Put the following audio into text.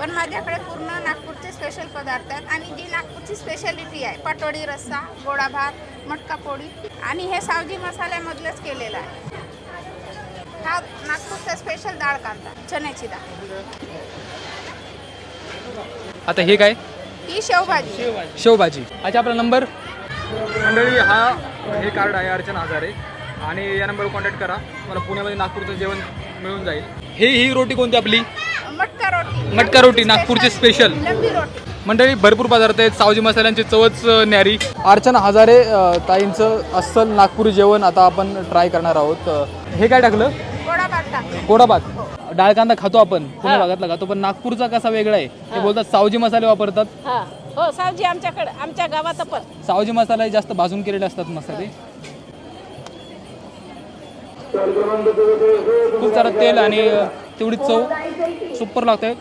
पण माझ्याकडे पूर्ण नागपूरचे स्पेशल पदार्थ आहेत आणि जी नागपूरची स्पेशालिटी आहे पाटोडी रस्सा, गोडा भात, मटका पोळी आणि हे सावजी मसाल्यामधलंच केलेलं आहे. हा नागपूरचा स्पेशल डाळ कांदा, चण्याची डाळ. आता हे काय? ही शेवभाजी. शेवभाजी. अच्छा, आपला नंबर? मंडळी हे कार्ड आहे अर्चना हजारे आणि या नंबरवर कॉन्टॅक्ट करा. मला पुण्यामध्ये नागपूरचं जेवण मिळून जाईल. ही रोटी कोणती आपली? मटका रोटी. मटका रोटी नागपूरची स्पेशल. लंबी रोटी. मंडळी भरपूर पदार्थ आहेत, सावजी मसाल्यांची चवच न्यारी. अर्चना हजारे ताईंचं अस्सल नागपुरी जेवण आता आपण ट्राय करणार आहोत. हे काय टाकलं? गोडा भात टाकला. गोडा भात. डाळ कांदा खातो आपण, पुण्या भागातला खातो, पण नागपूरचा कसा वेगळा आहे. ते बोलतात सावजी मसाले वापरतात. हो, सावजी आमच्याकडे, आमच्या गावात पण सावजी मसाला जास्त भाजून केलेले असतात मसाले. खूप सारं तेल आणि तेवढी चव सुपर लागते.